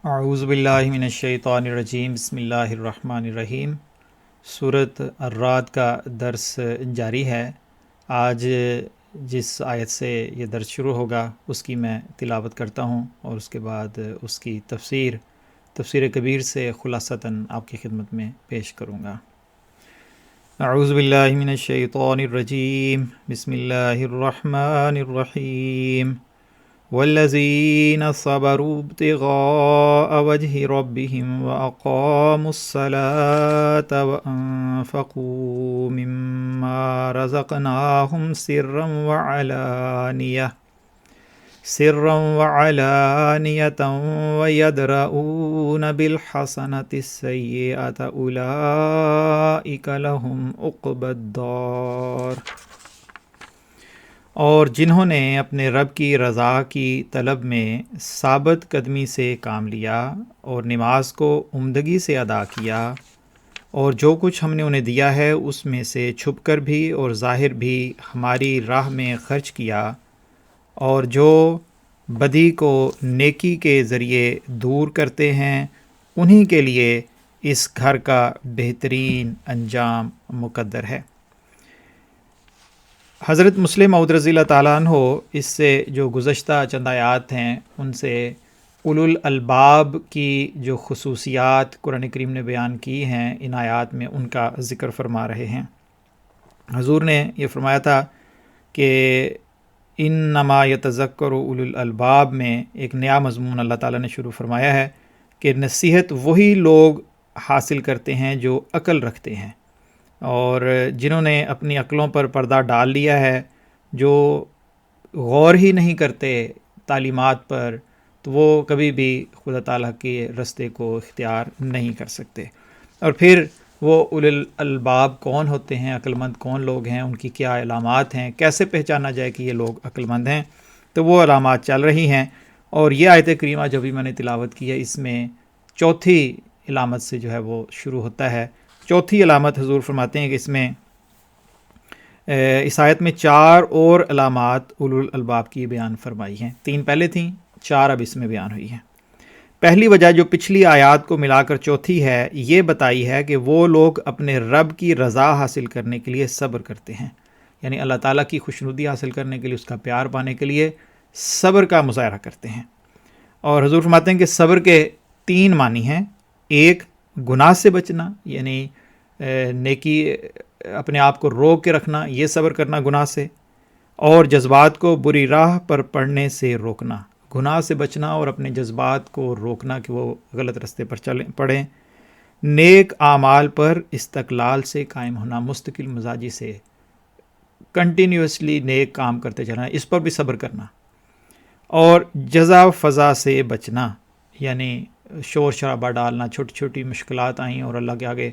اعوذ باللہ من الشیطان الرجیم، بسم اللہ الرحمن الرحیم۔ سورۃ الرعد کا درس جاری ہے۔ آج جس آیت سے یہ درس شروع ہوگا اس کی میں تلاوت کرتا ہوں اور اس کے بعد اس کی تفسیر کبیر سے خلاصتاً آپ کی خدمت میں پیش کروں گا۔ اعوذ باللہ من الشیطان الرجیم، بسم اللہ الرحمن الرحیم۔ والذین صبروا ابتغاء وجہ ربهم وأقاموا الصلاة وأنفقوا مما رزقناهم سرا وعلانية ويدرؤون بالحسنة السيئة أولئك لهم عقبى الدار۔ اور جنہوں نے اپنے رب کی رضا کی طلب میں ثابت قدمی سے کام لیا اور نماز کو عمدگی سے ادا کیا، اور جو کچھ ہم نے انہیں دیا ہے اس میں سے چھپ کر بھی اور ظاہر بھی ہماری راہ میں خرچ کیا، اور جو بدی کو نیکی کے ذریعے دور کرتے ہیں انہی کے لیے اس گھر کا بہترین انجام مقدر ہے۔ حضرت مسلم موعود رضی اللہ تعالیٰ عنہ اس سے جو گزشتہ چند آیات ہیں ان سے اولو الالباب کی جو خصوصیات قرآن کریم نے بیان کی ہیں ان آیات میں ان کا ذکر فرما رہے ہیں۔ حضور نے یہ فرمایا تھا کہ انما یتذکر اولو الالباب میں ایک نیا مضمون اللہ تعالیٰ نے شروع فرمایا ہے کہ نصیحت وہی لوگ حاصل کرتے ہیں جو عقل رکھتے ہیں، اور جنہوں نے اپنی عقلوں پر پردہ ڈال لیا ہے، جو غور ہی نہیں کرتے تعلیمات پر، تو وہ کبھی بھی خدا تعالیٰ کے رستے کو اختیار نہیں کر سکتے۔ اور پھر وہ اولو الالباب کون ہوتے ہیں، عقل مند کون لوگ ہیں، ان کی کیا علامات ہیں، کیسے پہچانا جائے کہ یہ لوگ عقل مند ہیں، تو وہ علامات چل رہی ہیں۔ اور یہ آیت کریمہ جو بھی میں نے تلاوت کی ہے اس میں چوتھی علامت سے جو ہے وہ شروع ہوتا ہے۔ چوتھی علامت حضور فرماتے ہیں کہ اس میں اس آیت میں 4 اور علامات اولو الالباب کی بیان فرمائی ہیں، 3 پہلے تھیں، 4 اب اس میں بیان ہوئی ہیں۔ پہلی وجہ جو پچھلی آیات کو ملا کر چوتھی ہے، یہ بتائی ہے کہ وہ لوگ اپنے رب کی رضا حاصل کرنے کے لیے صبر کرتے ہیں، یعنی اللہ تعالیٰ کی خوشنودی حاصل کرنے کے لیے، اس کا پیار پانے کے لیے صبر کا مظاہرہ کرتے ہیں۔ اور حضور فرماتے ہیں کہ صبر کے 3 معنی ہیں۔ ایک، گناہ سے بچنا، یعنی نیکی اپنے آپ کو روک کے رکھنا، یہ صبر کرنا گناہ سے، اور جذبات کو بری راہ پر پڑنے سے روکنا، گناہ سے بچنا اور اپنے جذبات کو روکنا کہ وہ غلط رستے پر پڑیں۔ نیک اعمال پر استقلال سے قائم ہونا، مستقل مزاجی سے کنٹینیوسلی نیک کام کرتے چلنا، اس پر بھی صبر کرنا۔ اور جزا فضا سے بچنا، یعنی شور شرابہ ڈالنا، چھوٹی چھوٹی مشکلات آئیں اور اللہ کے آگے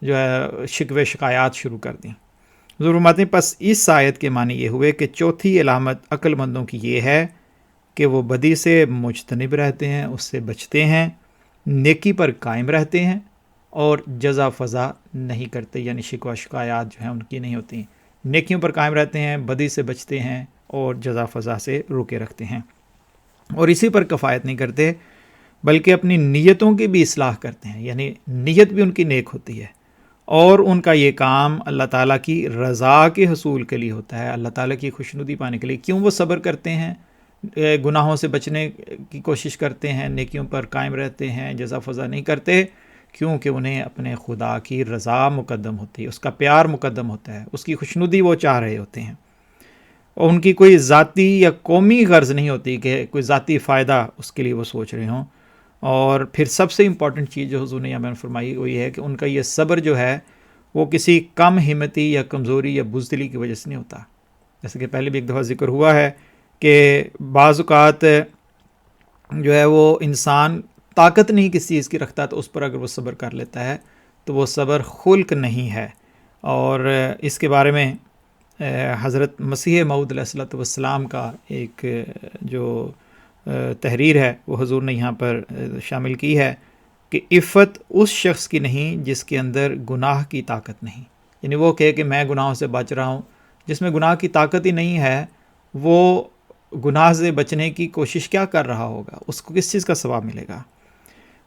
جو ہے شکوے شکایات شروع کر دیں۔ حضور فرماتے ہیں پس اس آیت کے معنی یہ ہوئے کہ چوتھی علامت عقل مندوں کی یہ ہے کہ وہ بدی سے مجتنب رہتے ہیں، اس سے بچتے ہیں، نیکی پر قائم رہتے ہیں اور جزا فضا نہیں کرتے، یعنی شکوہ شکایات جو ہیں ان کی نہیں ہوتی، نیکیوں پر قائم رہتے ہیں، بدی سے بچتے ہیں اور جزا فضا سے روکے رکھتے ہیں۔ اور اسی پر کفایت نہیں کرتے بلکہ اپنی نیتوں کی بھی اصلاح کرتے ہیں، یعنی نیت بھی ان کی نیک ہوتی ہے، اور ان کا یہ کام اللہ تعالیٰ کی رضا کے حصول کے لیے ہوتا ہے، اللہ تعالیٰ کی خوشنودی پانے کے لیے۔ کیوں وہ صبر کرتے ہیں، گناہوں سے بچنے کی کوشش کرتے ہیں، نیکیوں پر قائم رہتے ہیں، جزا فضا نہیں کرتے؟ کیونکہ انہیں اپنے خدا کی رضا مقدم ہوتی ہے، اس کا پیار مقدم ہوتا ہے، اس کی خوشنودی وہ چاہ رہے ہوتے ہیں، اور ان کی کوئی ذاتی یا قومی غرض نہیں ہوتی کہ کوئی ذاتی فائدہ اس کے لیے وہ سوچ رہے ہوں۔ اور پھر سب سے امپورٹنٹ چیز جو حضور نے یہاں بیان فرمائی وہ یہ ہے کہ ان کا یہ صبر جو ہے وہ کسی کم ہمتی یا کمزوری یا بزدلی کی وجہ سے نہیں ہوتا۔ جیسے کہ پہلے بھی ایک دفعہ ذکر ہوا ہے کہ بعض اوقات جو ہے وہ انسان طاقت نہیں کسی چیز کی رکھتا، تو اس پر اگر وہ صبر کر لیتا ہے تو وہ صبر خلق نہیں ہے۔ اور اس کے بارے میں حضرت مسیح موعود علیہ الصلوۃ والسلام کا ایک جو تحریر ہے وہ حضور نے یہاں پر شامل کی ہے کہ عفت اس شخص کی نہیں جس کے اندر گناہ کی طاقت نہیں، یعنی وہ کہے کہ میں گناہوں سے بچ رہا ہوں، جس میں گناہ کی طاقت ہی نہیں ہے وہ گناہ سے بچنے کی کوشش کیا کر رہا ہوگا، اس کو کس چیز کا ثواب ملے گا؟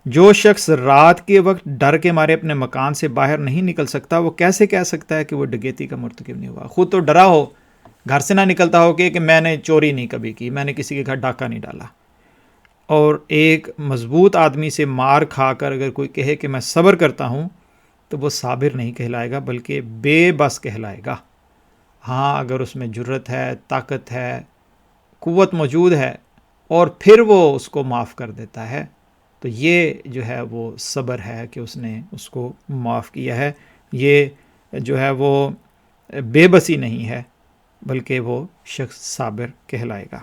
جو شخص رات کے وقت ڈر کے مارے اپنے مکان سے باہر نہیں نکل سکتا، وہ کیسے کہہ سکتا ہے کہ وہ ڈکیتی کا مرتکب نہیں ہوا؟ خود تو ڈرا ہو، گھر سے نہ نکلتا ہو کہ میں نے چوری نہیں کبھی کی، میں نے کسی کے گھر ڈاکہ نہیں ڈالا، اور ایک مضبوط آدمی سے مار کھا کر اگر کوئی کہے کہ میں صبر کرتا ہوں تو وہ صابر نہیں کہلائے گا بلکہ بے بس کہلائے گا۔ ہاں اگر اس میں جرت ہے، طاقت ہے، قوت موجود ہے اور پھر وہ اس کو معاف کر دیتا ہے تو یہ جو ہے وہ صبر ہے کہ اس نے اس کو معاف کیا ہے، یہ جو ہے وہ بے بسی نہیں ہے بلکہ وہ شخص صابر کہلائے گا۔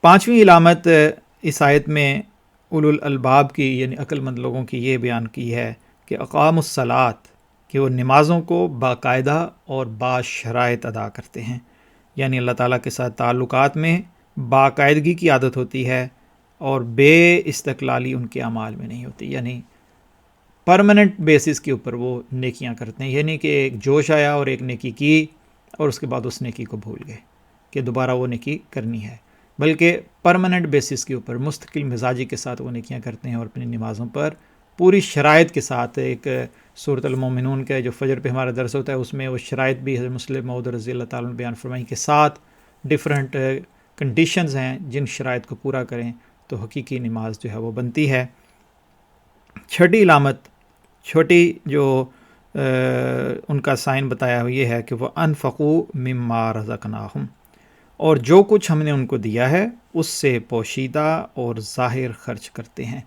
پانچویں علامت اس آیت میں اولو الالباب کی یعنی عقل مند لوگوں کی یہ بیان کی ہے کہ اقام الصلاۃ، کہ وہ نمازوں کو باقاعدہ اور باشرائط ادا کرتے ہیں، یعنی اللہ تعالیٰ کے ساتھ تعلقات میں باقاعدگی کی عادت ہوتی ہے اور بے استقلالی ان کے اعمال میں نہیں ہوتی، یعنی پرماننٹ بیسس کے اوپر وہ نیکیاں کرتے ہیں، یعنی کہ ایک جوش آیا اور ایک نیکی کی اور اس کے بعد اس نیکی کو بھول گئے کہ دوبارہ وہ نیکی کرنی ہے، بلکہ پرماننٹ بیسس کے اوپر مستقل مزاجی کے ساتھ وہ نیکیاں کرتے ہیں اور اپنی نمازوں پر پوری شرائط کے ساتھ۔ ایک سورۃ المومنون کا جو فجر پہ ہمارا درس ہوتا ہے اس میں وہ شرائط بھی حضرت مسلم موعود رضی اللہ تعالیٰ عنہ بیان فرمائیں کہ 7 ڈفرینٹ کنڈیشنز ہیں، جن شرائط کو پورا کریں تو حقیقی نماز جو ہے وہ بنتی ہے۔ چھٹی علامت، چھوٹی جو ان کا سائن بتایا ہوا یہ ہے کہ وہ انفقوا مما رزقناہم، اور جو کچھ ہم نے ان کو دیا ہے اس سے پوشیدہ اور ظاہر خرچ کرتے ہیں،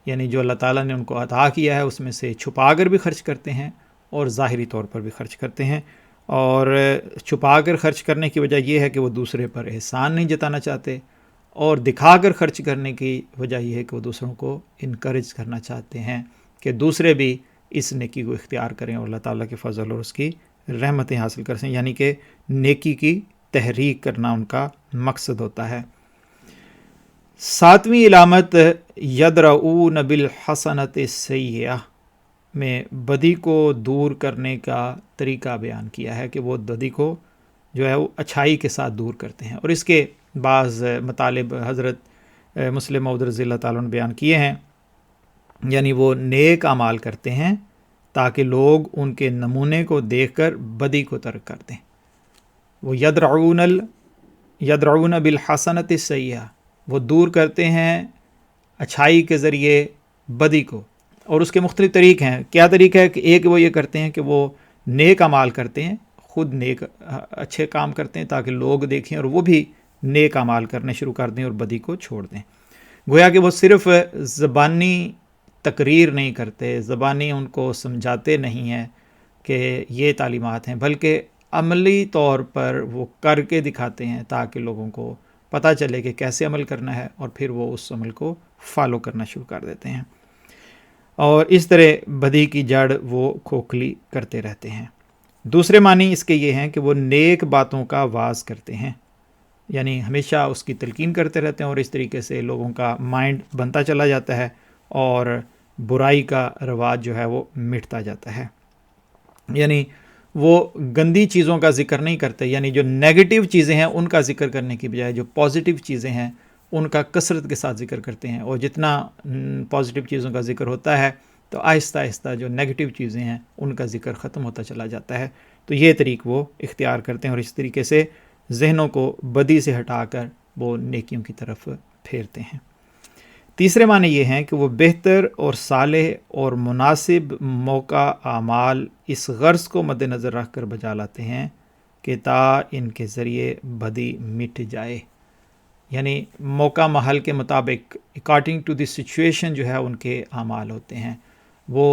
یعنی جو اللہ تعالیٰ نے ان کو عطا کیا ہے اس میں سے چھپا کر بھی خرچ کرتے ہیں اور ظاہری طور پر بھی خرچ کرتے ہیں، اور چھپا کر خرچ کرنے کی وجہ یہ ہے کہ وہ دوسرے پر احسان نہیں جتانا چاہتے، اور دکھا کر خرچ کرنے کی وجہ یہ ہے کہ وہ دوسروں کو انکریج کرنا چاہتے ہیں کہ دوسرے بھی اس نیکی کو اختیار کریں اور اللہ تعالیٰ کے فضل اور اس کی رحمتیں حاصل کر سکیں، یعنی کہ نیکی کی تحریک کرنا ان کا مقصد ہوتا ہے۔ ساتویں علامت یدرؤون بالحسنۃ السیئہ میں بدی کو دور کرنے کا طریقہ بیان کیا ہے کہ وہ بدی کو جو ہے وہ اچھائی کے ساتھ دور کرتے ہیں، اور اس کے بعض مطالب حضرت مسلم موعود رضی اللہ تعالیٰ نے بیان کیے ہیں، یعنی وہ نیک اعمال کرتے ہیں تاکہ لوگ ان کے نمونے کو دیکھ کر بدی کو ترک کر دیں۔ وہ یدرؤون بالحسنۃ السیئہ، وہ دور کرتے ہیں اچھائی کے ذریعے بدی کو، اور اس کے مختلف طریق ہیں۔ کیا طریقہ ہے کہ ایک وہ یہ کرتے ہیں کہ وہ نیک اعمال کرتے ہیں، خود نیک اچھے کام کرتے ہیں تاکہ لوگ دیکھیں اور وہ بھی نیک اعمال کرنے شروع کر دیں اور بدی کو چھوڑ دیں۔ گویا کہ وہ صرف زبانی تقریر نہیں کرتے، زبانی ان کو سمجھاتے نہیں ہیں کہ یہ تعلیمات ہیں، بلکہ عملی طور پر وہ کر کے دکھاتے ہیں تاکہ لوگوں کو پتہ چلے کہ کیسے عمل کرنا ہے، اور پھر وہ اس عمل کو فالو کرنا شروع کر دیتے ہیں، اور اس طرح بدی کی جڑ وہ کھوکھلی کرتے رہتے ہیں۔ دوسرے معنی اس کے یہ ہیں کہ وہ نیک باتوں کا واعظ کرتے ہیں، یعنی ہمیشہ اس کی تلقین کرتے رہتے ہیں، اور اس طریقے سے لوگوں کا مائنڈ بنتا چلا جاتا ہے اور برائی کا رواج جو ہے وہ مٹتا جاتا ہے۔ یعنی وہ گندی چیزوں کا ذکر نہیں کرتے، یعنی جو نیگیٹو چیزیں ہیں ان کا ذکر کرنے کی بجائے جو پازیٹیو چیزیں ہیں ان کا کثرت کے ساتھ ذکر کرتے ہیں، اور جتنا پازیٹیو چیزوں کا ذکر ہوتا ہے تو آہستہ آہستہ جو نیگیٹو چیزیں ہیں ان کا ذکر ختم ہوتا چلا جاتا ہے۔ تو یہ طریق وہ اختیار کرتے ہیں اور اس طریقے سے ذہنوں کو بدی سے ہٹا کر وہ نیکیوں کی طرف پھیرتے ہیں۔ تیسرے معنی یہ ہیں کہ وہ بہتر اور صالح اور مناسب موقع اعمال اس غرض کو مد نظر رکھ کر بجا لاتے ہیں کہ تا ان کے ذریعے بدی مٹ جائے، یعنی موقع محل کے مطابق اکارڈنگ ٹو دی سچویشن جو ہے ان کے اعمال ہوتے ہیں۔ وہ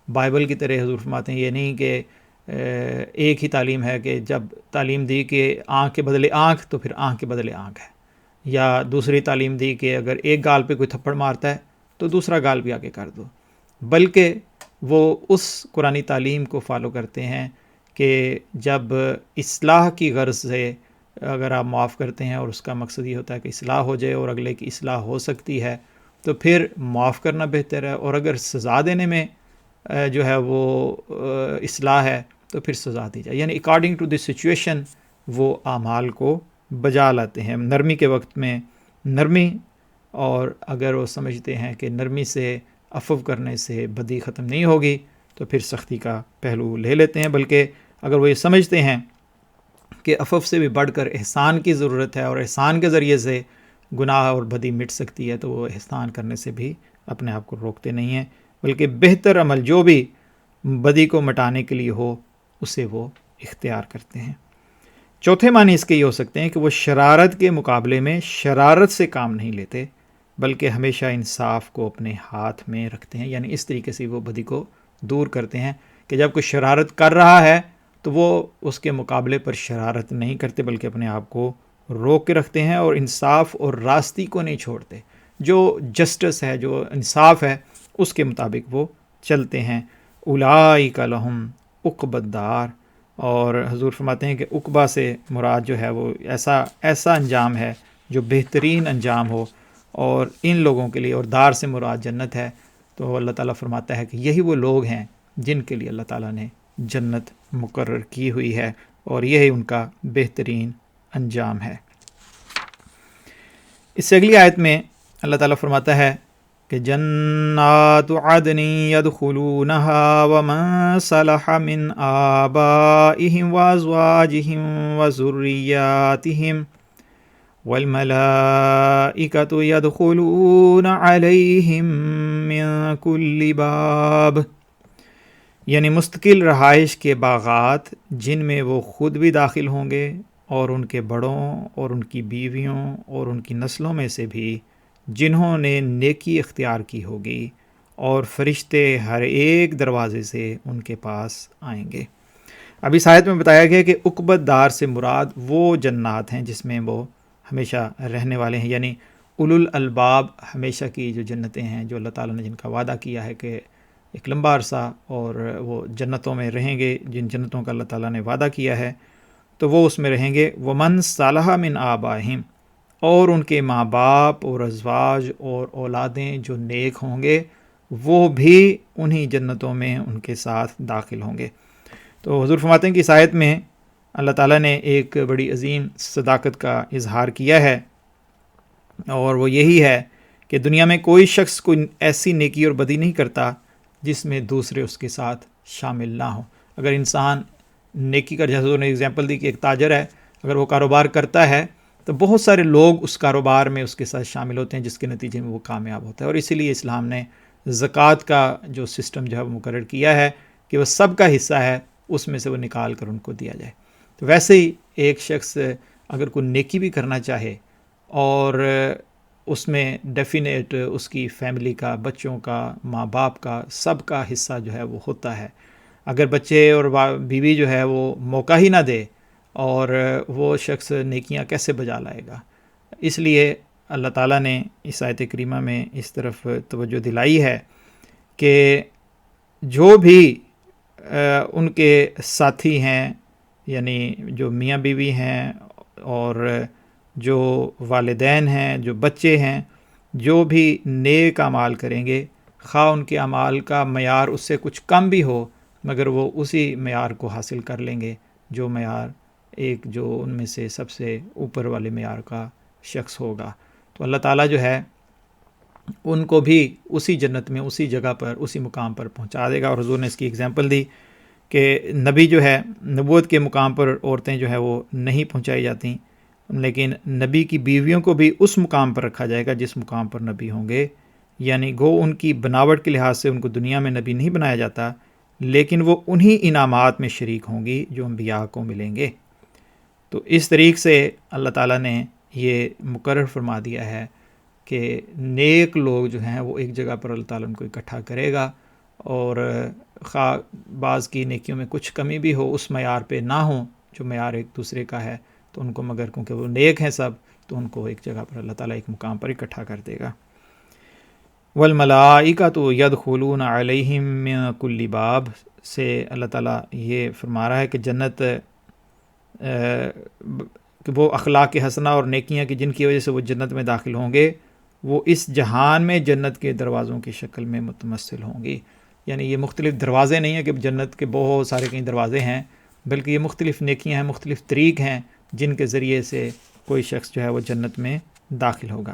بائبل کی طرح حضور فرماتے ہیں، یہ نہیں کہ ایک ہی تعلیم ہے کہ جب تعلیم دی کہ آنکھ کے بدلے آنکھ تو پھر آنکھ کے بدلے آنکھ ہے، یا دوسری تعلیم دی کہ اگر ایک گال پہ کوئی تھپڑ مارتا ہے تو دوسرا گال بھی آگے کر دو، بلکہ وہ اس قرآنی تعلیم کو فالو کرتے ہیں کہ جب اصلاح کی غرض سے اگر آپ معاف کرتے ہیں اور اس کا مقصد یہ ہوتا ہے کہ اصلاح ہو جائے اور اگلے کی اصلاح ہو سکتی ہے تو پھر معاف کرنا بہتر ہے، اور اگر سزا دینے میں جو ہے وہ اصلاح ہے تو پھر سزا دی جائے، یعنی اکارڈنگ ٹو دی سچویشن وہ اعمال کو بجا لاتے ہیں۔ نرمی کے وقت میں نرمی اور اگر وہ سمجھتے ہیں کہ نرمی سے عفو کرنے سے بدی ختم نہیں ہوگی تو پھر سختی کا پہلو لے لیتے ہیں، بلکہ اگر وہ یہ سمجھتے ہیں کہ عفو سے بھی بڑھ کر احسان کی ضرورت ہے اور احسان کے ذریعے سے گناہ اور بدی مٹ سکتی ہے، تو وہ احسان کرنے سے بھی اپنے آپ کو روکتے نہیں ہیں، بلکہ بہتر عمل جو بھی بدی کو مٹانے کے لیے ہو اسے وہ اختیار کرتے ہیں۔ چوتھے معنی اس کے یہ ہو سکتے ہیں کہ وہ شرارت کے مقابلے میں شرارت سے کام نہیں لیتے، بلکہ ہمیشہ انصاف کو اپنے ہاتھ میں رکھتے ہیں، یعنی اس طریقے سے وہ بدی کو دور کرتے ہیں کہ جب کوئی شرارت کر رہا ہے تو وہ اس کے مقابلے پر شرارت نہیں کرتے، بلکہ اپنے آپ کو روک کے رکھتے ہیں اور انصاف اور راستی کو نہیں چھوڑتے، جو جسٹس ہے، جو انصاف ہے، اس کے مطابق وہ چلتے ہیں۔ اولئک لہم عقبی الدار، اور حضور فرماتے ہیں کہ عقبہ سے مراد جو ہے وہ ایسا انجام ہے جو بہترین انجام ہو، اور ان لوگوں کے لیے، اور دار سے مراد جنت ہے، تو اللہ تعالیٰ فرماتا ہے کہ یہی وہ لوگ ہیں جن کے لیے اللہ تعالیٰ نے جنت مقرر کی ہوئی ہے، اور یہی ان کا بہترین انجام ہے۔ اس سے اگلی آیت میں اللہ تعالیٰ فرماتا ہے کہ جنات عدن يدخلونها ومن صلح من آبائهم وازواجهم وذرياتهم والملائكة يدخلون عليهم من كل باب، یعنی مستقل رہائش کے باغات جن میں وہ خود بھی داخل ہوں گے اور ان کے بڑوں اور ان کی بیویوں اور ان کی نسلوں میں سے بھی جنہوں نے نیکی اختیار کی ہوگی، اور فرشتے ہر ایک دروازے سے ان کے پاس آئیں گے۔ اب اس آیت میں بتایا گیا کہ عقبت دار سے مراد وہ جنات ہیں جس میں وہ ہمیشہ رہنے والے ہیں، یعنی اولو الالباب ہمیشہ کی جو جنتیں ہیں، جو اللہ تعالیٰ نے جن کا وعدہ کیا ہے کہ ایک لمبا عرصہ اور وہ جنتوں میں رہیں گے، جن جنتوں کا اللہ تعالیٰ نے وعدہ کیا ہے تو وہ اس میں رہیں گے۔ ومن صالح من آبائہم، اور ان کے ماں باپ اور ازواج اور اولادیں جو نیک ہوں گے وہ بھی انہی جنتوں میں ان کے ساتھ داخل ہوں گے۔ تو حضور فرماتے ہیں کہ اس آیت میں اللہ تعالیٰ نے ایک بڑی عظیم صداقت کا اظہار کیا ہے، اور وہ یہی ہے کہ دنیا میں کوئی شخص کوئی ایسی نیکی اور بدی نہیں کرتا جس میں دوسرے اس کے ساتھ شامل نہ ہوں۔ اگر انسان نیکی کا، جیسے حضور نے اگزامپل دی کہ ایک تاجر ہے، اگر وہ کاروبار کرتا ہے تو بہت سارے لوگ اس کاروبار میں اس کے ساتھ شامل ہوتے ہیں، جس کے نتیجے میں وہ کامیاب ہوتا ہے، اور اسی لیے اسلام نے زکوٰۃ کا جو سسٹم جو ہے وہ مقرر کیا ہے کہ وہ سب کا حصہ ہے، اس میں سے وہ نکال کر ان کو دیا جائے۔ تو ویسے ہی ایک شخص اگر کوئی نیکی بھی کرنا چاہے اور اس میں ڈیفینیٹ اس کی فیملی کا، بچوں کا، ماں باپ کا، سب کا حصہ جو ہے وہ ہوتا ہے۔ اگر بچے اور بیوی جو ہے وہ موقع ہی نہ دے اور وہ شخص نیکیاں کیسے بجا لائے گا؟ اس لیے اللہ تعالیٰ نے اس آیت کریمہ میں اس طرف توجہ دلائی ہے کہ جو بھی ان کے ساتھی ہیں، یعنی جو میاں بیوی ہیں اور جو والدین ہیں، جو بچے ہیں، جو بھی نیک اعمال کریں گے، خواہ ان کے اعمال کا معیار اس سے کچھ کم بھی ہو، مگر وہ اسی معیار کو حاصل کر لیں گے جو معیار ایک جو ان میں سے سب سے اوپر والے معیار کا شخص ہوگا۔ تو اللہ تعالیٰ جو ہے ان کو بھی اسی جنت میں، اسی جگہ پر، اسی مقام پر پہنچا دے گا۔ اور حضور نے اس کی اگزامپل دی کہ نبی جو ہے، نبوت کے مقام پر عورتیں جو ہے وہ نہیں پہنچائی جاتیں، لیکن نبی کی بیویوں کو بھی اس مقام پر رکھا جائے گا جس مقام پر نبی ہوں گے، یعنی گو ان کی بناوٹ کے لحاظ سے ان کو دنیا میں نبی نہیں بنایا جاتا، لیکن وہ انہی انعامات میں شریک ہوں گی جو انبیاء کو ملیں گے۔ تو اس طریقے سے اللہ تعالیٰ نے یہ مقرر فرما دیا ہے کہ نیک لوگ جو ہیں وہ ایک جگہ پر اللہ تعالیٰ ان کو اکٹھا کرے گا، اور خواہ بعض کی نیکیوں میں کچھ کمی بھی ہو، اس معیار پہ نہ ہوں جو معیار ایک دوسرے کا ہے، تو ان کو مگر کیونکہ وہ نیک ہیں سب، تو ان کو ایک جگہ پر اللہ تعالیٰ ایک مقام پر اکٹھا کر دے گا۔ والملائکۃ یدخلون علیہم من کل باب سے اللہ تعالیٰ یہ فرما رہا ہے کہ جنت کہ وہ اخلاق حسنہ اور نیکیاں کی جن کی وجہ سے وہ جنت میں داخل ہوں گے، وہ اس جہان میں جنت کے دروازوں کی شکل میں متمثل ہوں گی۔ یعنی یہ مختلف دروازے نہیں ہیں کہ جنت کے بہت سارے کئی دروازے ہیں، بلکہ یہ مختلف نیکیاں ہیں، مختلف طریق ہیں جن کے ذریعے سے کوئی شخص جو ہے وہ جنت میں داخل ہوگا۔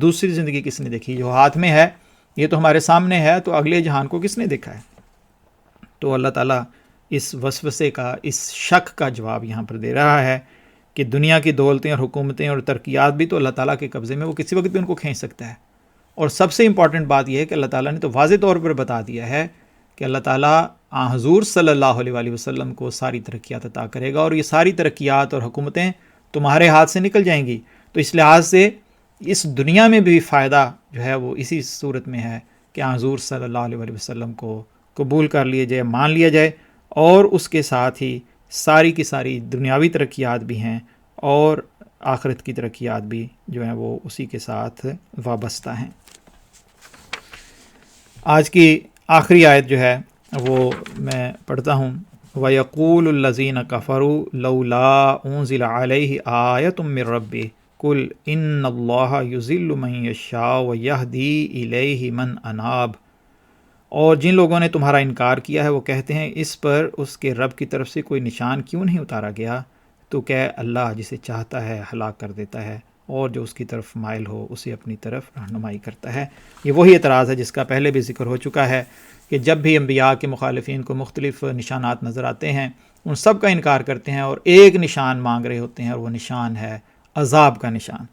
دوسری زندگی کس نے دیکھی؟ جو ہاتھ میں ہے یہ تو ہمارے سامنے ہے، تو اگلے جہان کو کس نے دیکھا ہے؟ تو اللہ تعالیٰ اس وسوسے کا، اس شک کا جواب یہاں پر دے رہا ہے کہ دنیا کی دولتیں اور حکومتیں اور ترقیات بھی تو اللہ تعالیٰ کے قبضے میں، وہ کسی وقت بھی ان کو کھینچ سکتا ہے۔ اور سب سے امپورٹنٹ بات یہ ہے کہ اللہ تعالیٰ نے تو واضح طور پر بتا دیا ہے کہ اللہ تعالیٰ حضور صلی اللہ علیہ وآلہ وسلم کو ساری ترقیات عطا کرے گا، اور یہ ساری ترقیات اور حکومتیں تمہارے ہاتھ سے نکل جائیں گی۔ تو اس لحاظ سے اس دنیا میں بھی فائدہ جو ہے وہ اسی صورت میں ہے کہ حضور صلی اللہ علیہ وآلہ وسلم کو قبول کر لیا جائے، مان لیا جائے، اور اس کے ساتھ ہی ساری کی ساری دنیاوی ترقیات بھی ہیں اور آخرت کی ترقیات بھی جو ہیں وہ اسی کے ساتھ وابستہ ہیں۔ آج کی آخری آیت جو ہے وہ میں پڑھتا ہوں۔ وَيَقُولُ الَّذِينَ كَفَرُوا لَوْلَا أُنزِلَ عَلَيْهِ آيَةٌ مِّن رَّبِّهِ قُلْ إِنَّ اللَّهَ يُضِلُّ مَن يَشَاءُ وَيَهْدِي إِلَيْهِ مَنْ أَنَابَ۔ اور جن لوگوں نے تمہارا انکار کیا ہے وہ کہتے ہیں اس پر اس کے رب کی طرف سے کوئی نشان کیوں نہیں اتارا گیا؟ تو کہ اللہ جسے چاہتا ہے ہلاک کر دیتا ہے، اور جو اس کی طرف مائل ہو اسے اپنی طرف رہنمائی کرتا ہے۔ یہ وہی اعتراض ہے جس کا پہلے بھی ذکر ہو چکا ہے کہ جب بھی انبیاء کے مخالفین کو مختلف نشانات نظر آتے ہیں ان سب کا انکار کرتے ہیں اور ایک نشان مانگ رہے ہوتے ہیں، اور وہ نشان ہے عذاب کا نشان۔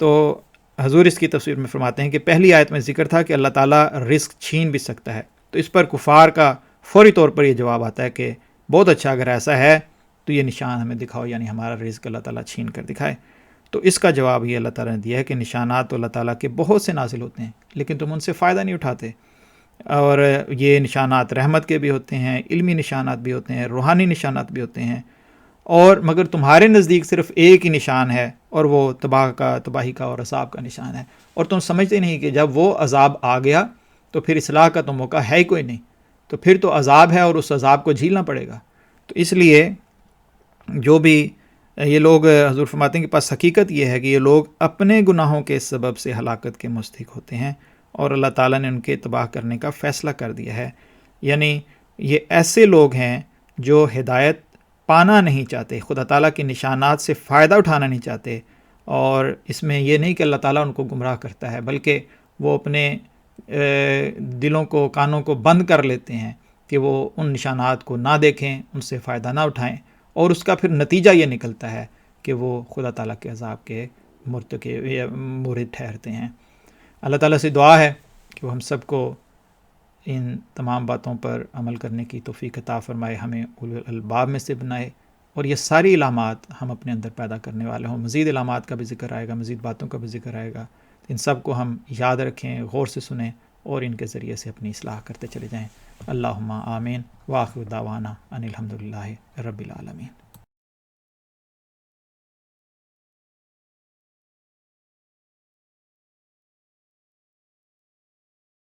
تو حضور اس کی تفسیر میں فرماتے ہیں کہ پہلی آیت میں ذکر تھا کہ اللہ تعالیٰ رزق چھین بھی سکتا ہے، تو اس پر کفار کا فوری طور پر یہ جواب آتا ہے کہ بہت اچھا، اگر ایسا ہے تو یہ نشان ہمیں دکھاؤ، یعنی ہمارا رزق اللہ تعالیٰ چھین کر دکھائے۔ تو اس کا جواب یہ اللہ تعالیٰ نے دیا ہے کہ نشانات تو اللہ تعالیٰ کے بہت سے نازل ہوتے ہیں لیکن تم ان سے فائدہ نہیں اٹھاتے، اور یہ نشانات رحمت کے بھی ہوتے ہیں، علمی نشانات بھی ہوتے ہیں، روحانی نشانات بھی ہوتے ہیں، اور مگر تمہارے نزدیک صرف ایک ہی نشان ہے، اور وہ تباہی کا اور عذاب کا نشان ہے، اور تم سمجھتے نہیں کہ جب وہ عذاب آ گیا تو پھر اصلاح کا تو موقع ہے ہی کوئی نہیں، تو پھر تو عذاب ہے اور اس عذاب کو جھیلنا پڑے گا۔ تو اس لیے جو بھی یہ لوگ، حضور فرماتے ہیں کہ پاس حقیقت یہ ہے کہ یہ لوگ اپنے گناہوں کے سبب سے ہلاکت کے مستحق ہوتے ہیں، اور اللہ تعالیٰ نے ان کے تباہ کرنے کا فیصلہ کر دیا ہے۔ یعنی یہ ایسے لوگ ہیں جو ہدایت پانا نہیں چاہتے، خدا تعالیٰ کی نشانات سے فائدہ اٹھانا نہیں چاہتے، اور اس میں یہ نہیں کہ اللہ تعالیٰ ان کو گمراہ کرتا ہے، بلکہ وہ اپنے دلوں کو، کانوں کو بند کر لیتے ہیں کہ وہ ان نشانات کو نہ دیکھیں، ان سے فائدہ نہ اٹھائیں، اور اس کا پھر نتیجہ یہ نکلتا ہے کہ وہ خدا تعالیٰ کے عذاب کے مورد ٹھہرتے ہیں۔ اللہ تعالیٰ سے دعا ہے کہ وہ ہم سب کو ان تمام باتوں پر عمل کرنے کی توفیق عطا فرمائے، ہمیں اولو الالباب میں سے بنائے، اور یہ ساری علامات ہم اپنے اندر پیدا کرنے والے ہوں۔ مزید علامات کا بھی ذکر آئے گا، مزید باتوں کا بھی ذکر آئے گا، ان سب کو ہم یاد رکھیں، غور سے سنیں، اور ان کے ذریعے سے اپنی اصلاح کرتے چلے جائیں۔ اللہم آمین، وآخر دعوانا ان الحمدللہ رب العالمین۔